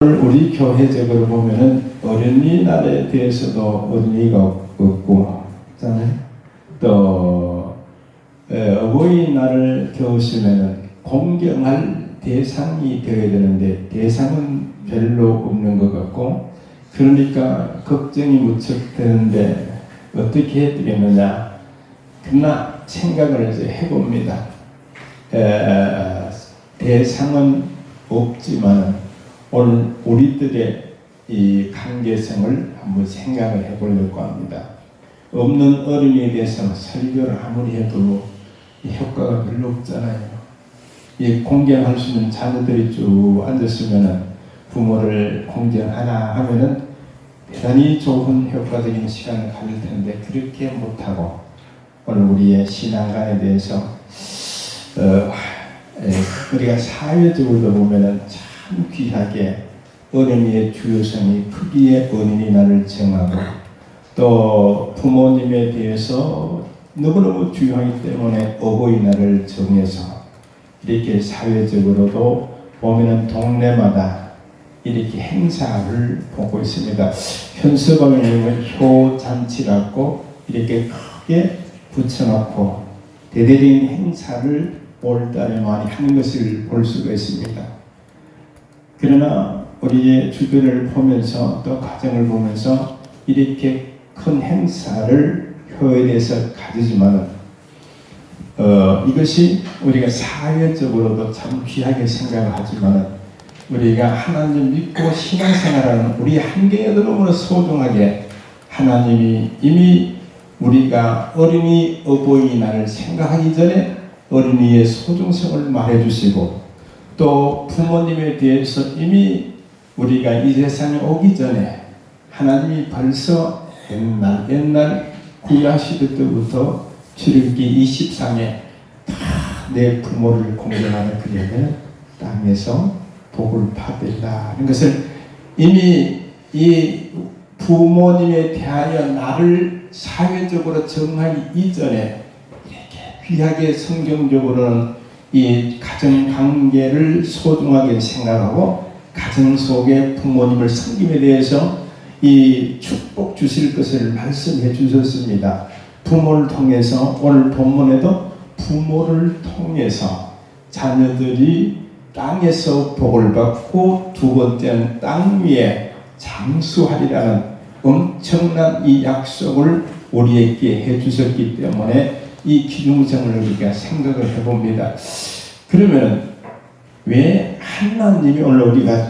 우리 교회적으로 보면은 어린이날에 대해서도 어린이가 없고, 또 어버이날을 겨우시면은 공경할 대상이 되어야 되는데 대상은 별로 없는 것 같고, 그러니까 걱정이 무척 되는데 어떻게 해드리느냐. 그러나 생각을 이제 해봅니다. 대상은 없지만 오늘 우리들의 이 관계성을 한번 생각을 해보려고 합니다. 없는 어린이에 대해서는 설교를 아무리 해도 효과가 별로 없잖아요. 이 공경할 수 있는 자녀들이 쭉 앉았으면은 부모를 공경하나 하면은 대단히 좋은 효과적인 시간을 가질 텐데 그렇게 못하고 오늘 우리의 신앙관에 대해서 우리가 사회적으로 보면은 참 귀하게 어린이의 주요성이 크기에 어린이날을 정하고 또 부모님에 대해서 너무너무 중요하기 때문에 어버이날을 정해서 이렇게 사회적으로도 보면은 동네마다 이렇게 행사를 보고 있습니다. 현수막에는 효잔치라고 이렇게 크게 붙여놓고 대대적인 행사를 올달에 많이 하는 것을 볼 수가 있습니다. 그러나 우리의 주변을 보면서 또 가정을 보면서 이렇게 큰 행사를 교회에 대해서 가지지만 이것이 우리가 사회적으로도 참 귀하게 생각을 하지만 우리가 하나님 믿고 신앙생활하는 우리 환경에도 너무나 소중하게 하나님이 이미 우리가 어린이 어버이날을 생각하기 전에 어린이의 소중성을 말해주시고 또 부모님에 대해서 이미 우리가 이 세상에 오기 전에 하나님이 벌써 옛날 구약시대 때부터 출애굽기 20장에 다 내 부모를 공경하는 그에게 땅에서 복을 받으리라 하는 것을 이미 이 부모님에 대하여 나를 사회적으로 정하기 이전에 이렇게 귀하게 성경적으로는 이 가정관계를 소중하게 생각하고 가정 속에 부모님을 섬김에 대해서 이 축복 주실 것을 말씀해 주셨습니다. 부모를 통해서 오늘 본문에도 부모를 통해서 자녀들이 땅에서 복을 받고 두 번째는 땅 위에 장수하리라는 엄청난 이 약속을 우리에게 해주셨기 때문에 이 기중성을 우리가 생각을 해봅니다. 그러면 왜 하나님이 오늘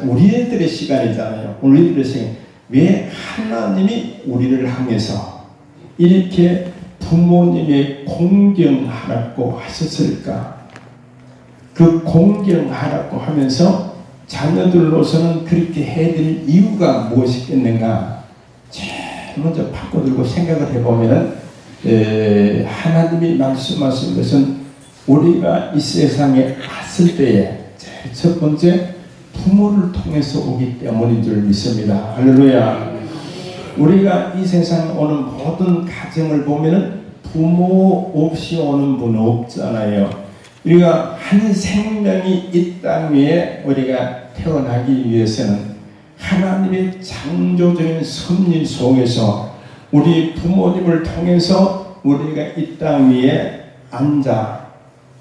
우리들의 시간이잖아요. 우리들의 시간. 왜 하나님이 우리를 향해서 이렇게 부모님의 공경하라고 하셨을까? 그 공경하라고 하면서 자녀들로서는 그렇게 해드릴 이유가 무엇이겠는가? 제일 먼저 바꿔들고 생각을 해보면 하나님이 말씀하신 것은 우리가 이 세상에 왔을 때에 제일 첫 번째 부모를 통해서 오기 때문인 줄 믿습니다. 할렐루야. 우리가 이 세상에 오는 모든 가정을 보면은 부모 없이 오는 분은 없잖아요. 우리가 한 생명이 이 땅 위에 우리가 태어나기 위해서는 하나님의 창조적인 섭리 속에서 우리 부모님을 통해서 우리가 이 땅 위에 앉아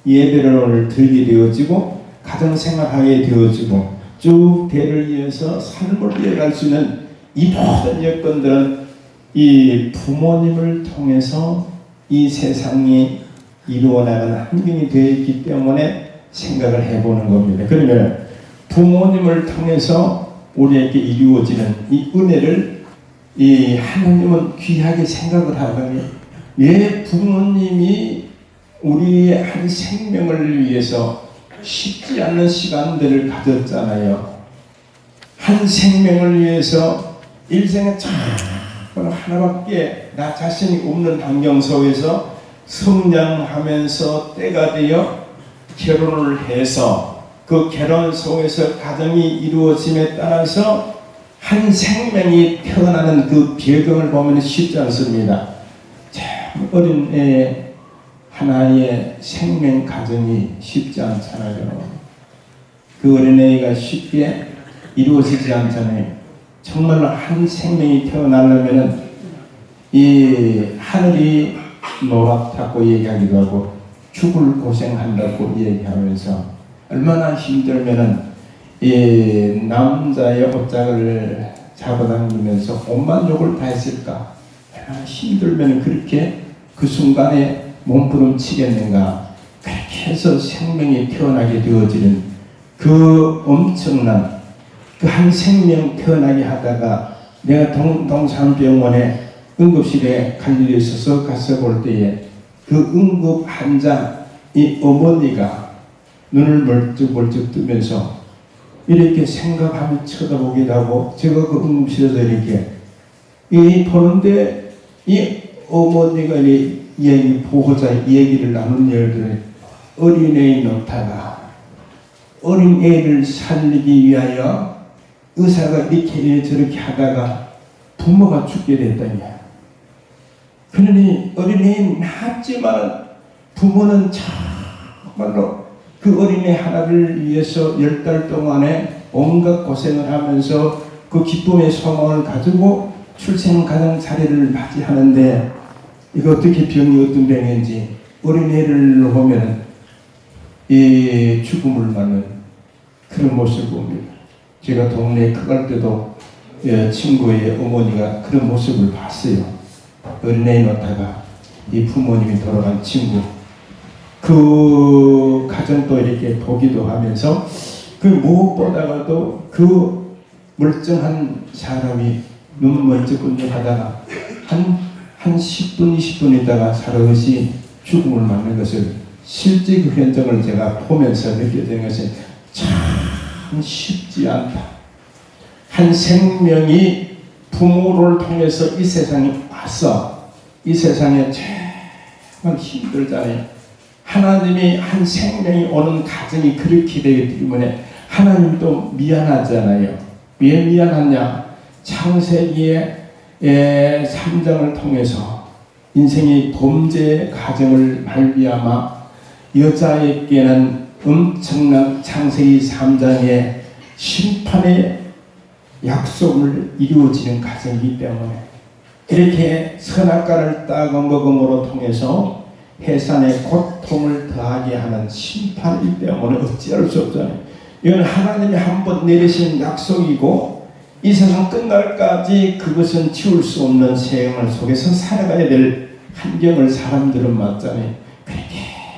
예배를 드리게 되어지고 가정생활하게 되어지고 쭉 대를 이어서 삶을 이어갈 수 있는 이 모든 여건들은 이 부모님을 통해서 이 세상이 이루어나가는 환경이 되어 있기 때문에 생각을 해보는 겁니다. 그러면 부모님을 통해서 우리에게 이루어지는 이 은혜를 이 하나님은 귀하게 생각을 하거든요. 왜 부모님이 우리의 한 생명을 위해서 쉽지 않은 시간들을 가졌잖아요. 한 생명을 위해서 일생에 참 하나밖에 나 자신이 없는 환경 속에서 성장하면서 때가 되어 결혼을 해서 그 결혼 속에서 가정이 이루어짐에 따라서 한 생명이 태어나는 그 배경을 보면 쉽지 않습니다. 참 어린 애 하나의 생명 가정이 쉽지 않잖아요. 그 어린애가 쉽게 이루어지지 않잖아요. 정말로 한 생명이 태어나려면은 이 하늘이 노랗다고 얘기하기도 하고 죽을 고생한다고 얘기하면서 얼마나 힘들면은 이 남자의 옷장을 잡아당기면서 온만 욕을 다 했을까. 얼마나 힘들면은 그렇게 그 순간에 몸부림치겠는가. 그렇게 해서 생명이 태어나게 되어지는 그 엄청난 그 한 생명 태어나게 하다가 내가 동산병원에 응급실에 갈 일이 있어서 가서 볼 때에 그 응급 환자 이 어머니가 눈을 멀쩍멀쩍 뜨면서 이렇게 생각하며 쳐다보기도 하고 제가 그 응급실에서 이렇게 이 보는데 이 어머니가 이 보호자 얘기를 나눈 예를 어린애 놓다가 어린애를 살리기 위하여 의사가 이렇게 저렇게 하다가 부모가 죽게 됐다냐. 그러니 어린애는 낳았지만 부모는 정말로 그 어린애 하나를 위해서 10달 동안에 온갖 고생을 하면서 그 기쁨의 소망을 가지고 출생 가정 자리를 맞이하는데 이거 어떻게 병이 어떤 병인지 어린애를 보면 이 죽음을 맞는 그런 모습을 봅니다. 제가 동네에 갈 때도 친구의 어머니가 그런 모습을 봤어요. 어린애 놓다가 이 부모님이 돌아간 친구 그 가정도 이렇게 보기도 하면서 그 무엇보다도 그 멀쩡한 사람이 눈 멀쩍멀쩍 하다가 한 10분 20분 있다가 살아것이 죽음을 맞는 것을 실제 그 현장을 제가 보면서 느껴지는 것은 참 쉽지 않다. 한 생명이 부모를 통해서 이 세상에 와서 이 세상에 정말 힘들잖아요. 하나님이 한 생명이 오는 가정이 그렇게 되기 때문에 하나님도 미안하잖아요. 왜 미안하냐? 창세기의 3장을 통해서 인생의 범죄 가정을 말미암아 여자에게는 엄청난 창세기 3장의 심판의 약속을 이루어지는 가정이기 때문에 이렇게 선악과를 따고 먹음으로 통해서 해산의 고통을 더하게 하는 심판이기 때문에 어찌할 수 없잖아요. 이건 하나님이 한번 내리신 약속이고 이 세상 끝날까지 그것은 치울 수 없는 세상을 속에서 살아가야 될 환경을 사람들은 맞잖아요.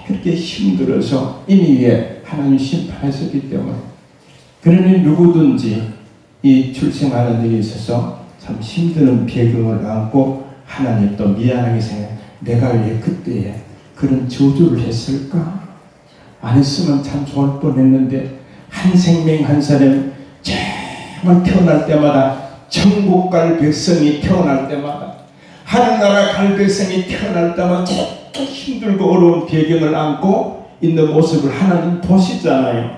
그렇게 힘들어서 이미 위에 하나님 심판했었기 때문에 그러니 누구든지 이 출생하는 데 있어서 참 힘든 배경을 안고 하나님 또 미안하게 생각해 내가 왜 그때에 그런 저주를 했을까? 안 했으면 참 좋을 뻔했는데 한 생명 한 사람 정말 태어날 때마다 천국 갈 백성이 태어날 때마다 하늘나라 갈 백성이 태어날 때마다 정말 힘들고 어려운 배경을 안고 있는 모습을 하나님 보시잖아요.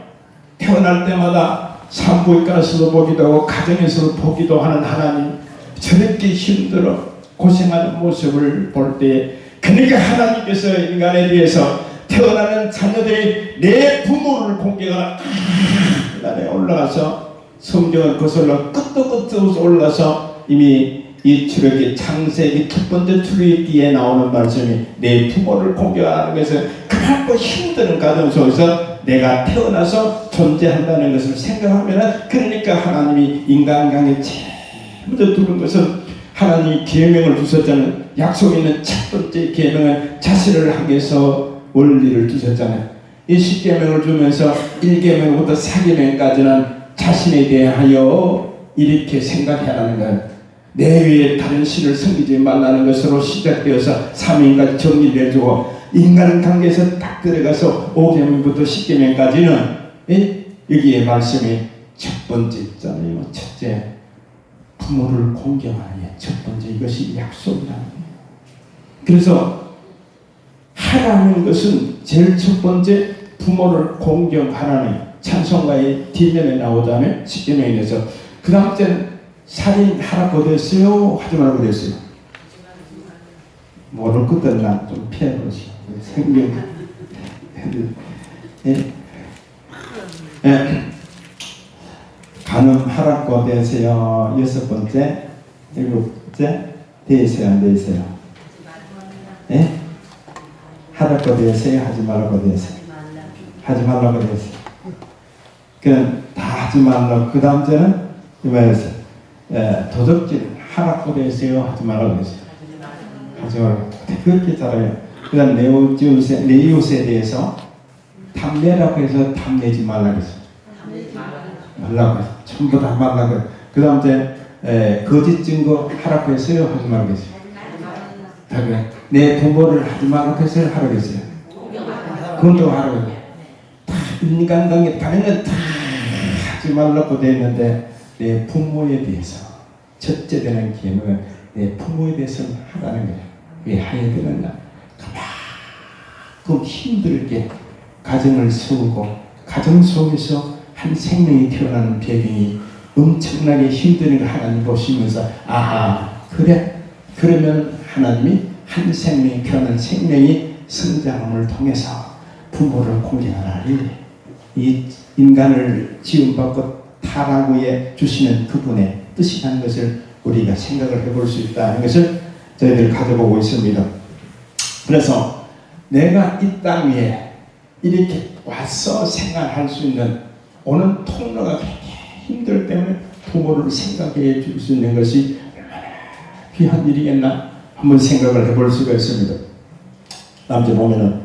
태어날 때마다 산부인과에서도 보기도 하고 가정에서도 보기도 하는 하나님 저렇게 힘들어 고생하는 모습을 볼 때 그러니까 하나님께서 인간에 대해서 태어나는 자녀들이 내 부모를 공격하는 하늘에 올라가서 성경을 거슬러 끝도 끝도 올라서 이미 이 출애기 창세기 첫 번째 출애기에 나오는 말씀이 내 부모를 공격하는 것은 그만큼 힘든 가정 속에서 내가 태어나서 존재한다는 것을 생각하면 그러니까 하나님이 인간관계 제일 먼저 두는 것은 하나님이 계명을 주셨잖아요. 약속 있는 첫 번째 계명은 자신을 하기 위해서 원리를 주셨잖아요. 이 10계명을 주면서 1계명부터 4계명까지는 자신에 대하여 이렇게 생각해라는 거예요. 내 외에 다른 신을 섬기지 말라는 것으로 시작되어서 3인까지 정리를 해주고 인간관계에서 딱 들어가서 5계명부터 10계명까지는 여기에 말씀이 첫 번째 있잖아요. 첫째, 부모를 공경하는 첫 번째 이것이 약속이라는 거예요. 그래서 하라는 것은 제일 첫 번째 부모를 공경하라는 찬송가의 뒷면에 나오자면 10계명에 대해서 그 다음째는 살인하라고 됐어요? 하지 말라고 됐어요? 모를 것들은 난 좀 피해보시 생명 간음 하라고 되세요. 6번째, 7번째, 되세요, 안 되세요? 예? 하라고 되세요, 하지 말라고 되세요? 하지 말라고 되세요. 그냥 다 하지 말라고. 그 다음 때는 이 말에서 도덕질 하라고 되세요, 하지 말라고 되세요. 하지 말라고. 그렇게 잘해요. 그 다음 네이웃에 대해서 탐내라고 해서 탐내지 말라고 했어요. 말라고 했어요. 전부 다 말라고 했어요. 그 다음 때 거짓 증거 하라고 했어요, 하지 말라고 했어요. 다 그래. 내 부모를 하지 말라고 했어요, 하라고 했어요. 그것도 하라고 했어요. 다 인간관계 다른 건 다 하지 말라고 되어 있는데 내 부모에 대해서 첫째 되는 기회는 내 부모에 대해서 하라는 거예요. 왜 해야 되느냐? 그만큼 힘들게 가정을 세우고 가정 속에서 한 생명이 태어나는 배경이 엄청나게 힘드는 걸 하나님 보시면서 아하 그래 그러면 하나님이 한 생명이 태어난 생명이 성장함을 통해서 부모를 공경하라니 이 인간을 지음받고 타락위에 주시는 그분의 뜻이라는 것을 우리가 생각을 해볼 수 있다는 것을 저희들 가져보고 있습니다. 그래서 내가 이 땅 위에 이렇게 와서 생활할 수 있는 오는 통로가 그렇게 힘들 때문에 부모를 생각해 줄 수 있는 것이 얼마나 귀한 일이겠나 한번 생각을 해볼 수가 있습니다. 남자 보면은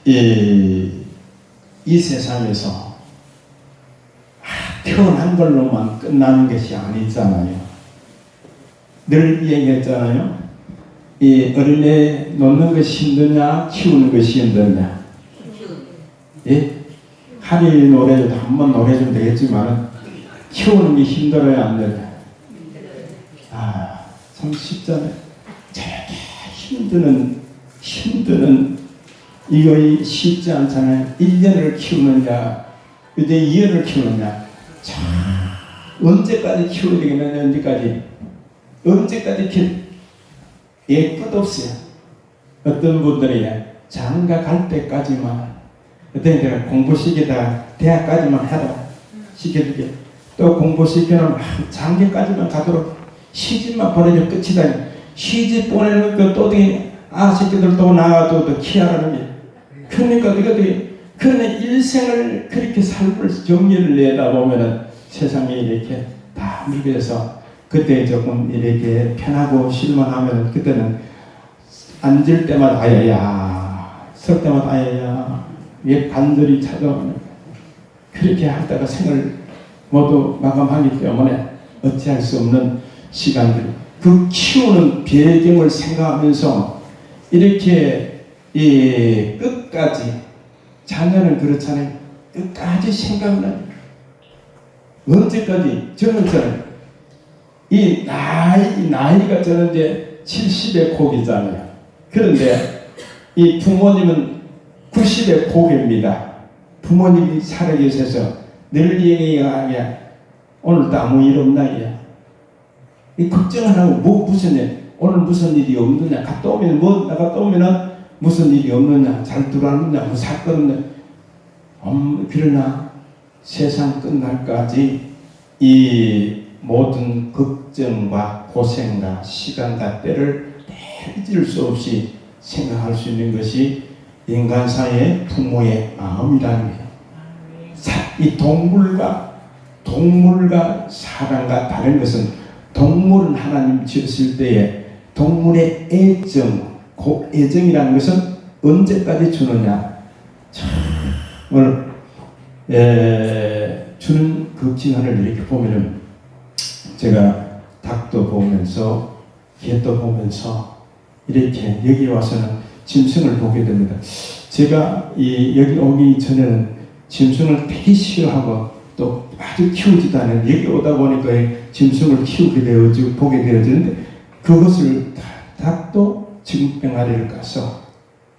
이 세상에서 태어난 걸로만 끝나는 것이 아니잖아요. 늘 얘기했잖아요. 이 어린애 놓는 것이 힘드냐 키우는 것이 힘드냐. 예? 하리 노래도 한번 노래 좀 되겠지만 키우는 게 힘들어야 안 되냐. 참 쉽잖아요. 저렇게 힘드는 이거 쉽지 않잖아요. 1년을 키우느냐 이제 2년을 키우느냐. 참 언제까지 키워야 되겠느냐. 언제까지 끝 없어요. 어떤 분들이 장가 갈 때까지만 어떤 데는 공부시키다가 대학까지만 하라 시켜주게 또 공부시켜놓으면 장기까지만 가도록 시집만 보내면 끝이다. 시집 보내는 또 어떻게 새끼들 또 나와도 또 키하라는 게 그러니까 이것들이 그런 일생을 그렇게 살고 정리를 내다 보면은 세상에 이렇게 다 미래에서 그때 조금 이렇게 편하고 실망하면 그때는 앉을 때마다 아야야 설 때마다 아야야 왜 간절히 찾아오는 그렇게 하다가 생을 모두 마감하기 때문에 어찌할 수 없는 시간들 그 키우는 배경을 생각하면서 이렇게 끝까지 자녀는 그렇잖아요. 끝까지 생각을 언제까지 저는 이 나이가 저는 이제 70의 고기잖아요. 그런데 이 부모님은 90의 고기입니다. 부모님이 살아계셔서 늘 얘기하게 오늘도 아무 일 없나 이 걱정을 하고 무슨 일 오늘 무슨 일이 없느냐 갔다 오면 나갔다 오면은 무슨 일이 없느냐 잘 들어왔느냐 뭐 사건 그러나 세상 끝날까지 이 모든 걱정과 고생과 시간과 때를 잊을 수 없이 생각할 수 있는 것이 인간사의 부모의 마음이라는 거예요. 이 동물과 사람과 다른 것은 동물은 하나님 지었을 때에 동물의 애정이라는 것은 언제까지 주느냐. 오늘 주는 그 징언을 이렇게 보면은 제가 닭도 보면서 개도 보면서 이렇게 여기 와서는 짐승을 보게 됩니다. 제가 여기 오기 전에는 짐승을 되게 싫어하고 또 아주 키우지도 않은 여기 오다 보니까 짐승을 보게 되어지는데 그것을 닭도 지금병 아래를 가서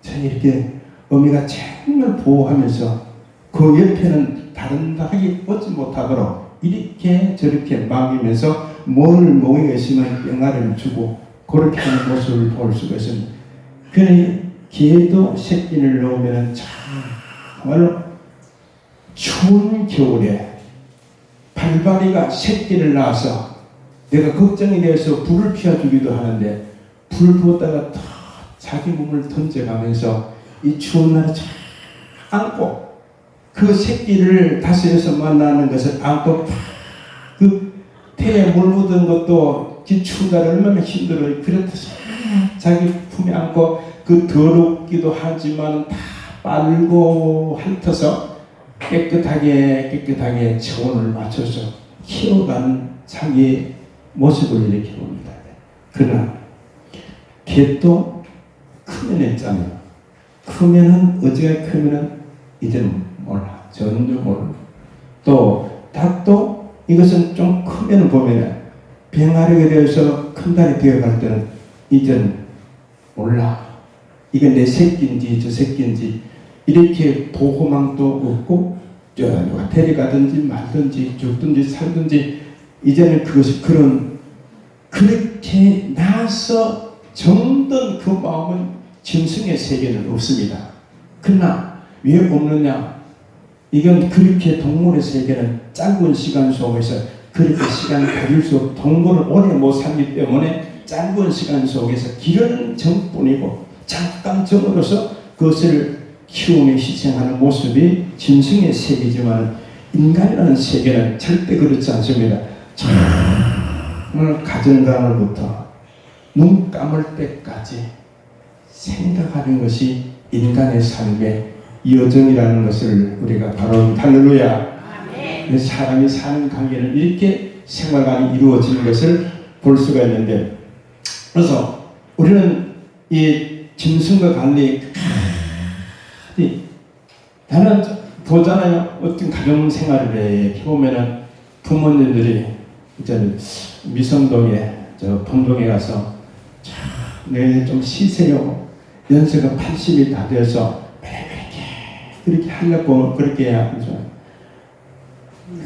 이렇게 어미가 정말 보호하면서 그 옆에는 다른 닭이 오지 못하도록 이렇게 저렇게 막으면서 뭘 목에 있으면 병아리를 주고 그렇게 하는 모습을 볼 수가 있습니다. 그러니 개도 새끼를 넣으면 정말로 추운 겨울에 발발이가 새끼를 낳아서 내가 걱정이 되어서 불을 피워주기도 하는데 불 보다가 자기 몸을 던져가면서 이 추운 날에 쫙 안고 그 새끼를 다스려서 만나는 것을 안고 그 태에 물 묻은 것도 그 추운 날에 얼마나 힘들어요. 그래서 자기 품에 안고 그 더럽기도 하지만 다 빨고 핥아서 깨끗하게 체온을 맞춰서 키워가는 자기의 모습을 이렇게 봅니다. 그러나 개도 크면 했잖아요. 크면은 어제가 크면은 이제는 몰라. 전혀 몰라. 또 닭도 이것은 좀 크면은 보면은 병아리가 되어서 큰 달이 되어갈 때는 이제는 몰라. 이게 내 새끼인지 저 새끼인지 이렇게 보호망도 없고 누가 데려가든지 말든지 죽든지 살든지 이제는 그것이 그렇게 나서 정든 그 마음은 짐승의 세계는 없습니다. 그러나 왜 없느냐? 이건 그렇게 동물의 세계는 짧은 시간 속에서 그렇게 시간을 가질 수 없고 동물은 오래 못 살기 때문에 짧은 시간 속에서 기르는 정뿐이고 잠깐 정으로서 그것을 키우며 희생하는 모습이 짐승의 세계지만 인간이라는 세계는 절대 그렇지 않습니다. 정말 가정간을부터 눈 감을 때까지 생각하는 것이 인간의 삶의 여정이라는 것을 우리가 바로 할렐루야. 사람이 사는 관계는 이렇게 생활관이 이루어지는 것을 볼 수가 있는데, 그래서 우리는 이 짐승과 달리 나는 보잖아요. 어떤 가정 생활을 해보면은 부모님들이 이제 미성동에 저 본동에 가서 네, 좀 쉬세요. 연세가 80이 다 되어서 그렇게 하려고 그렇게 해야 하죠.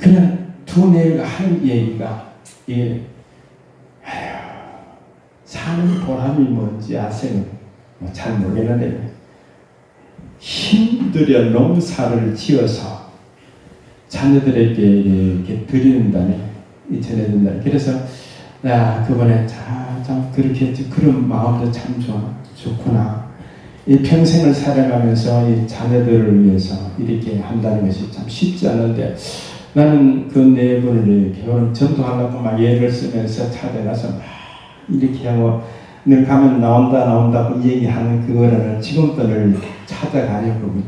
그냥 두 내가 하는 얘기가 이게 사는 보람이 뭔지 아세요? 잘 모르겠는데 힘들여 농사를 지어서 자녀들에게 이렇게 드린다네. 전해준다. 그래서 그번에 참 그렇게 했지. 그런 마음도 참 좋구나. 이 평생을 살아가면서 이 자녀들을 위해서 이렇게 한다는 것이 참 쉽지 않은데 나는 그 네 분을 결혼 전도하려고 막 예를 쓰면서 찾아가서 막 이렇게 하고 늘 가면 나온다고 얘기하는 그거를 지금도 늘 찾아가려고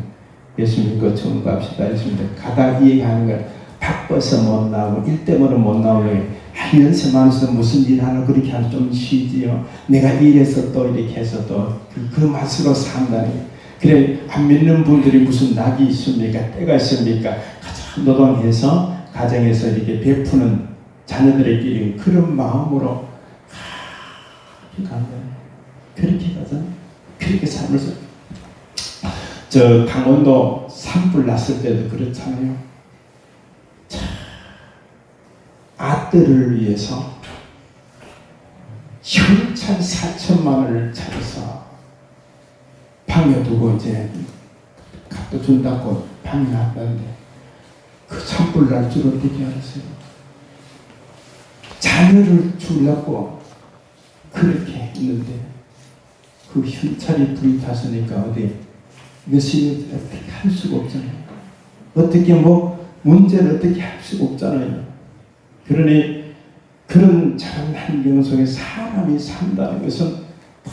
예수 믿고 청구합시다. 예수 믿고 가다 얘기하는 걸 바빠서 못 나오고 일 때문에 못 나오고 연세 많아서 무슨 일 하나 그렇게 하면 좀 쉬지요. 내가 일해서 또 이렇게 해서 또 그 맛으로 산다니. 그래 안 믿는 분들이 무슨 낙이 있습니까? 때가 있습니까? 가장 노동해서 가정에서 이렇게 베푸는 자녀들에게 그런 마음으로 그렇게 가자. 그렇게 살면서 저 강원도 산불 났을 때도 그렇잖아요. 아들을 위해서 현찰 4천만 원을 찾아서 방에 두고 이제 갖다 준다고 방에 놨다는데 그 산불 날 줄 어떻게 알았어요? 자녀를 주려고 그렇게 했는데 그 현찰이 불이 탔으니까 어디 이것이 어떻게 할 수가 없잖아요. 어떻게 문제를 어떻게 할 수가 없잖아요. 그러니 그런 작은 환경 속에 사람이 산다는 것은 다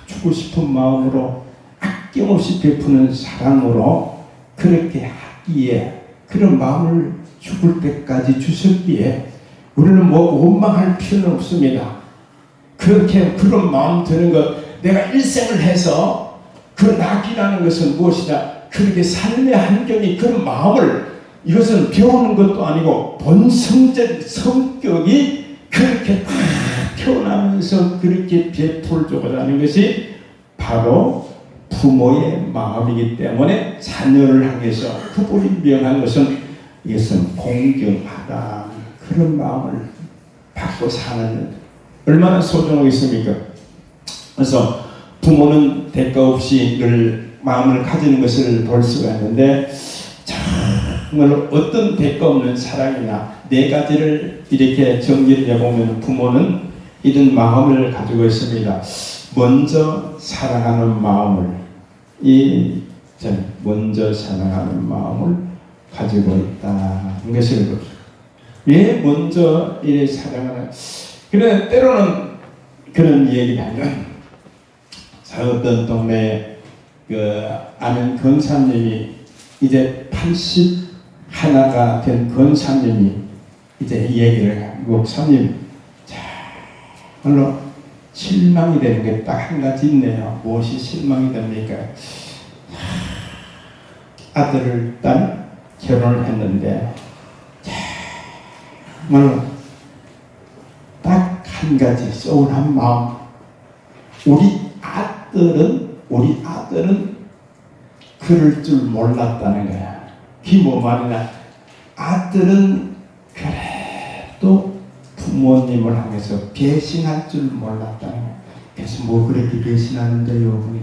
주고 싶은 마음으로 아낌없이 베푸는 사랑으로 그렇게 하기에 그런 마음을 죽을 때까지 주셨기에 우리는 원망할 필요는 없습니다. 그렇게 그런 마음 드는 것, 내가 일생을 해서 그 낙이라는 것은 무엇이냐? 그렇게 삶의 환경이 그런 마음을 이것은 배우는 것도 아니고 본성적 성격이 그렇게 딱 태어나면서 그렇게 베풀려고 하는 것이 바로 부모의 마음이기 때문에 자녀를 향해서 그분이 명한 것은 이것은 공경하다. 그런 마음을 받고 사는 얼마나 소중하겠습니까? 그래서 부모는 대가 없이 늘 마음을 가지는 것을 볼 수가 있는데 정말로 어떤 대가 없는 사랑이냐, 네 가지를 이렇게 정리를 해보면 부모는 이런 마음을 가지고 있습니다. 먼저 사랑하는 마음을, 먼저 사랑하는 마음을 가지고 있다는 것을, 왜 먼저 이 사랑하는, 그래 때로는 그런 얘기를 하면, 어떤 동네에 아는 권사님이 이제 81가 된 권사님이 이제 얘기를 해요. 목사님, 정말로 실망이 되는 게 딱 한 가지 있네요. 무엇이 실망이 됩니까? 아들을 딸 결혼을 했는데 정말로 딱 한 가지 서운한 마음. 우리 아들은 그럴 줄 몰랐다는 거야. 그게 뭐 말이냐? 아들은 그래도 부모님을 향해서 배신할 줄 몰랐다는 거야. 그래서 뭐 그렇게 배신하는데요?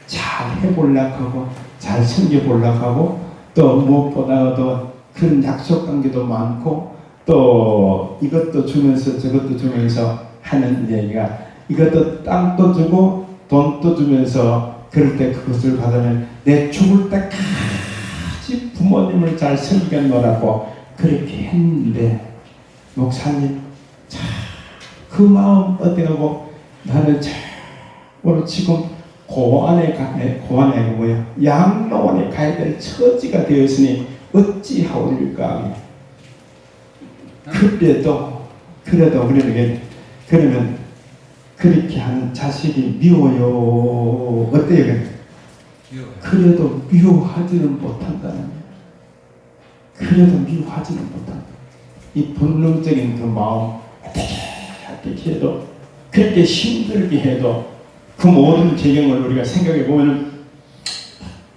잘 해보려고 하고 잘 섬겨보려고 하고 또 무엇보다도 그런 약속 관계도 많고 또 이것도 주면서 저것도 주면서 하는 얘기가, 이것도 땅도 주고 돈도 주면서 그럴 때 그것을 받으면 내 죽을 때까지 부모님을 잘 섬겨놓으라고 그렇게 했는데, 목사님 그 마음 어때하고 나는 오늘 지금 고안에 양로원에 가야 될 처지가 되었으니 어찌하오리까. 그러면 그렇게 하는 자식이 미워요. 어때요? 그래도 미워하지는 못한다는 거예요. 그래도 미워하지는 못한다. 이 본능적인 그 마음, 어떻게 해도, 그렇게 힘들게 해도 그 모든 배경을 우리가 생각해 보면,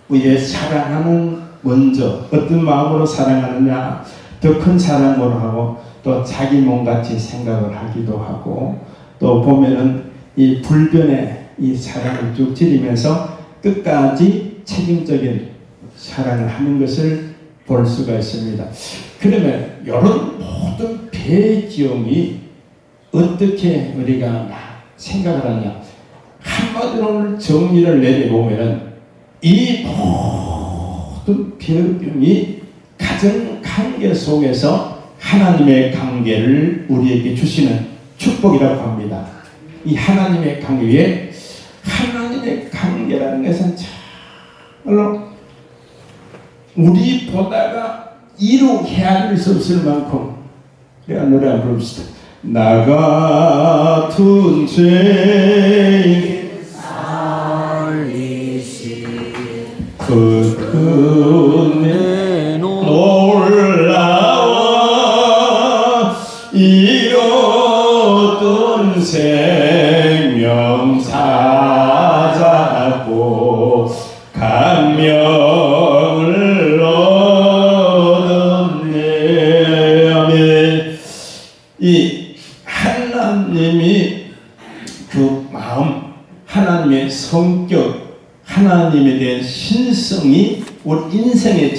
우리의 사랑하는, 먼저 어떤 마음으로 사랑하느냐, 더 큰 사랑으로 하고 또 자기 몸같이 생각을 하기도 하고, 또 보면은 이 불변의 이 사랑을 쭉 지니면서 끝까지 책임적인 사랑을 하는 것을 볼 수가 있습니다. 그러면 이런 모든 배경이 어떻게 우리가 생각을 하냐? 한마디로 정리를 내려보면은 이 모든 배경이 가정 관계 속에서 하나님의 관계를 우리에게 주시는 축복이라고 합니다. 이 하나님의 관계에, 하나님의 관계라는 것은 정말로 우리 보다가 이루 헤아릴 수 없을 만큼, 내가 노래 한번 부릅시다. 나 같은 죄인 살리시 그 은혜 놀라워 이었던 생명 찾았고 감명을 얻었네. 아멘. 이 하나님이 그 마음, 하나님의 성격, 하나님에 대한 신성이 우리 인생에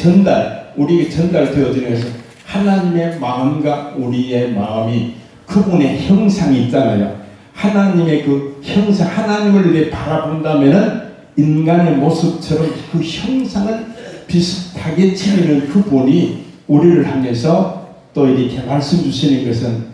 우리에게 전달되어지는 것은 하나님의 마음과 우리의 마음이 그분의 형상이 있잖아요. 하나님의 그 형상, 하나님을 이렇게 바라본다면은 인간의 모습처럼 그 형상을 비슷하게 지니는 그분이 우리를 향해서 또 이렇게 말씀 주시는 것은,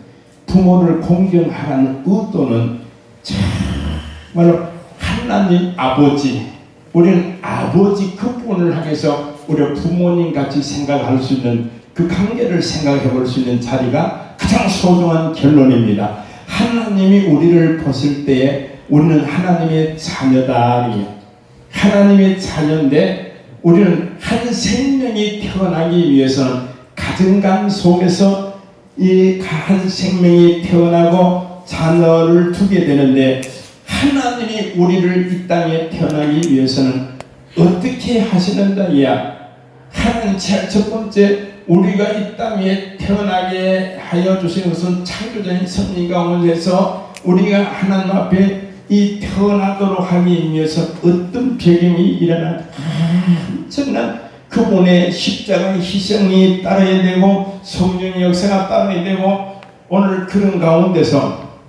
부모를 공경하라는 의도는 정말로 하나님 아버지, 우리는 아버지 그분을 향해서 우리가 부모님 같이 생각할 수 있는 그 관계를 생각해 볼 수 있는 자리가 가장 소중한 결론입니다. 하나님이 우리를 보실 때에 우리는 하나님의 자녀다. 하나님의 자녀인데 우리는 한 생명이 태어나기 위해서는 가정관 속에서 이 한 생명이 태어나고 자녀를 두게 되는데, 하나님이 우리를 이 땅에 태어나기 위해서는 어떻게 하시는가야? 하나님 첫 번째, 우리가 이 땅에 태어나게 하여 주신 것은 창조적인 섭리 가운데서 우리가 하나님 앞에 이 태어나도록 하기 위해서 어떤 배경이 일어난 엄청난 그분의 십자가의 희생이 따라야 되고 성령의 역사가 따라야 되고 오늘 그런 가운데서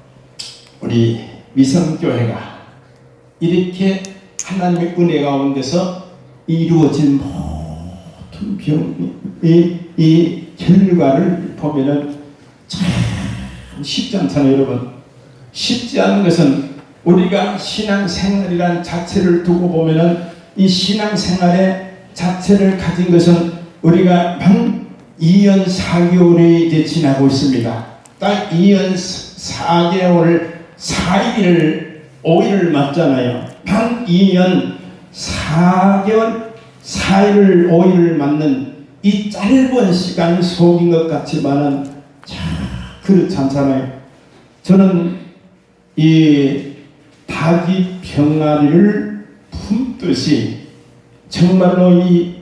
우리 미성교회가 이렇게 하나님의 은혜 가운데서 이루어진 모든 이 결과를 보면은 참 쉽지 않잖아요, 여러분. 쉽지 않은 것은 우리가 신앙생활이란 자체를 두고 보면은 이 신앙생활의 자체를 가진 것은 우리가 만 2년 4개월이 이제 지나고 있습니다. 딱 2년 4개월 4일 5일을 맞잖아요. 만 2년 4개월 4일 5일을 맞는 이 짧은 시간 속인 것 같지만은 참 그렇지 않잖아요. 저는 이 닭이 병아리를 품듯이 정말로 이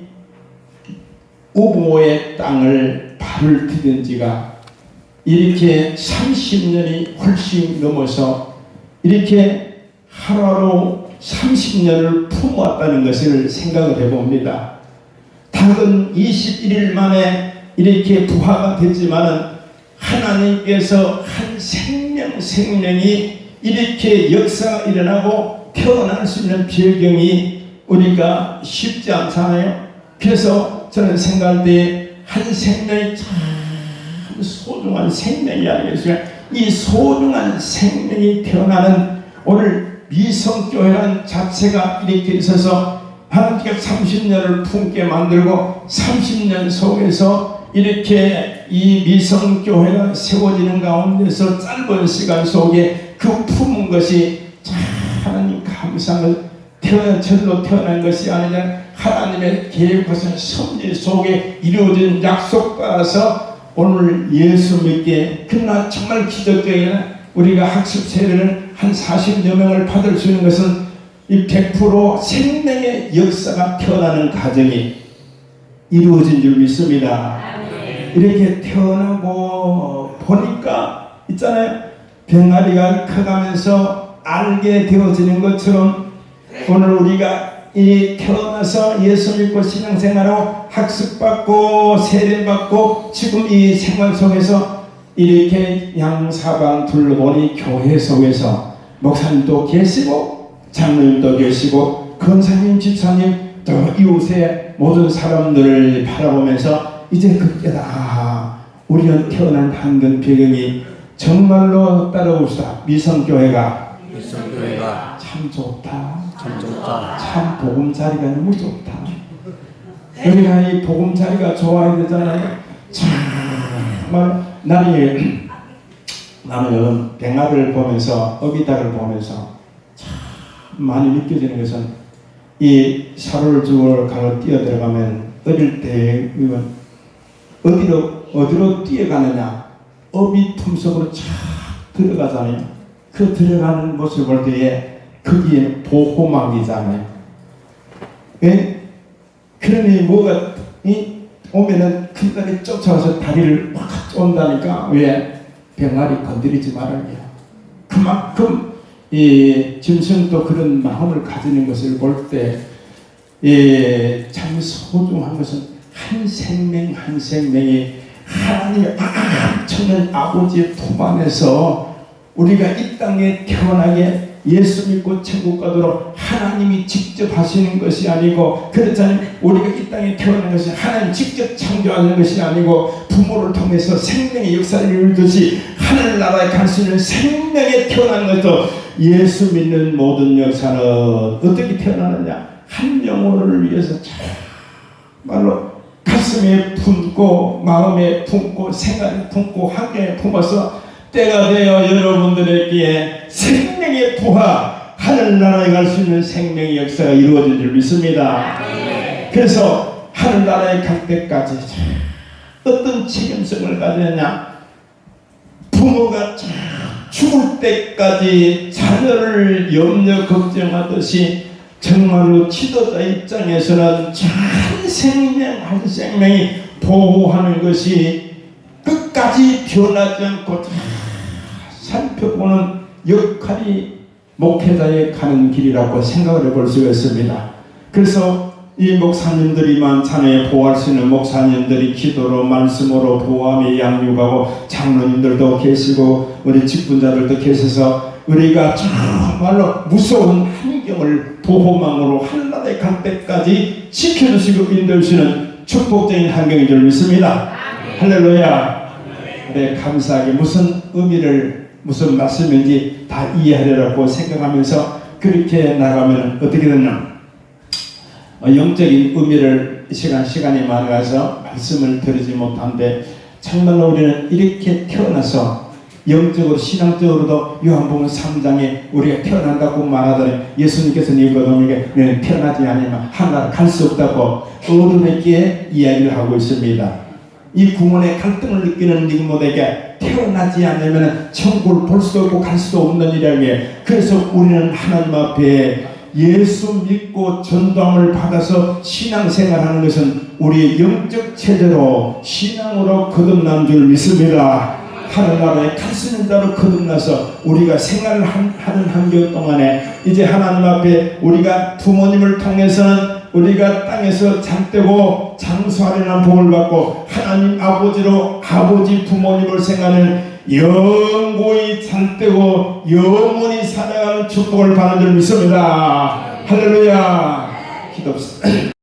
우보의 땅을 발을 디딘 지가 이렇게 30년이 훨씬 넘어서 이렇게 하루하루 30년을 품어왔다는 것을 생각을 해봅니다. 닭은 21일 만에 이렇게 부화가 됐지만은 하나님께서 한 생명이 이렇게 역사가 일어나고 태어날 수 있는 배경이 우리가 쉽지 않잖아요. 그래서 저는 생각할 때 한 생명이 참 소중한 생명이 아니겠어요. 이 소중한 생명이 태어나는 오늘 미성교회란 자체가 이렇게 있어서 하나님께서 30년을 품게 만들고 30년 속에서 이렇게 이 미성교회가 세워지는 가운데서 짧은 시간 속에 그 품은 것이 참 하나님 감사를 절로 태어난 것이 아니라 하나님의 계획하신 섭리 속에 이루어진 약속 따라서 오늘 예수 믿게 그러나 정말 기적적인 우리가 학습 세례를 한 40여 명을 받을 수 있는 것은 이 100% 생명의 역사가 태어나는 과정이 이루어진 줄 믿습니다. 이렇게 태어나고 보니까 있잖아요. 병아리가 커가면서 알게 되어지는 것처럼 오늘 우리가 이 태어나서 예수 믿고 신앙생활하고 학습받고 세례받고 지금 이 생활 속에서 이렇게 양사방 둘러보니 교회 속에서 목사님도 계시고 장로님도 계시고 권사님 집사님 또 이웃의 모든 사람들을 바라보면서 이제 그때다 우리는 태어난 한근 배경이 정말로 따라옵시다. 미성교회가 참 좋다. 참 보금자리가 너무 좋다. 우리가 이 보금자리가 좋아야 되잖아요. 정말 나는 병아리를 보면서 어비닭을 보면서 참 많이 느껴지는 것은 이 사료를 가로 뛰어 들어가면 어릴 때 어디로 뛰어가느냐 어비 품속으로 쫙 들어가잖아요. 그 들어가는 모습을 볼 때에 거기에 보호막이잖아요. 예? 그러니 뭐가 오면은 큰 딸이 쫓아와서 다리를 확 쫀다니까. 왜? 병아리 건드리지 말아요. 그만큼 이 짐승도 그런 마음을 가지는 것을 볼 때 참 소중한 것은 한 생명 한 생명이 하나님의 천년 아버지의 품 안에서 우리가 이 땅에 태어나게 예수 믿고 천국 가도록 하나님이 직접 하시는 것이 아니고 그렇잖아요. 우리가 이 땅에 태어난 것이 하나님 직접 창조하는 것이 아니고 부모를 통해서 생명의 역사를 이루듯이 하늘나라에 갈 수 있는 생명에 태어난 것도 예수 믿는 모든 역사는 어떻게 태어나느냐 한 영혼을 위해서 정말로 가슴에 품고 마음에 품고 생각에 품고 환경에 품어서 때가 되어 여러분들에게 생명의 부하 하늘나라에 갈 수 있는 생명의 역사가 이루어진 줄 믿습니다. 그래서 하늘나라에 갈 때까지 어떤 책임성을 가졌냐 부모가 죽을 때까지 자녀를 염려 걱정하듯이 정말로 지도자 입장에서는 한 생명 한 생명이 보호하는 것이 끝까지 변하지 않고 살펴보는 역할이 목회자의 가는 길이라고 생각을 해볼 수가 있습니다. 그래서 이 목사님들이만 자녀에 보호할 수 있는 목사님들이 기도로 말씀으로 보호하며 양육하고 장로님들도 계시고 우리 직분자들도 계셔서 우리가 정말로 무서운 환경을 보호망으로 한나라에 갈 때까지 지켜주시고 인도해주시는 축복적인 환경인 줄 믿습니다. 할렐루야. 네, 감사하게 무슨 의미를 무슨 말씀인지 다 이해하려고 생각하면서 그렇게 나가면 어떻게 되냐, 영적인 의미를 시간이 많아서 말씀을 드리지 못한데 정말로 우리는 이렇게 태어나서 영적으로 신앙적으로도 요한복음 3장에 우리가 태어난다고 말하더니 예수님께서 니고데모에게 태어나지 않으면 하나를 갈 수 없다고 어른에게 이야기를 하고 있습니다. 이 구원의 갈등을 느끼는 니고데모에게 태어나지 않으면 천국을 볼 수도 없고 갈 수도 없는 일이라며, 그래서 우리는 하나님 앞에 예수 믿고 전도함을 받아서 신앙생활하는 것은 우리의 영적 체제로 신앙으로 거듭난 줄 믿습니다. 하늘나라에 갈 수 있는 자로 거듭나서 우리가 생활을 하는 한교 동안에 이제 하나님 앞에 우리가 부모님을 통해서는 우리가 땅에서 잠들고 장수하려는 복을 받고 하나님 아버지로 아버지 부모님을 생각하는 영원히 잠들고 영원히 살아가는 축복을 받는 줄 믿습니다. 할렐루야. 기도합시다.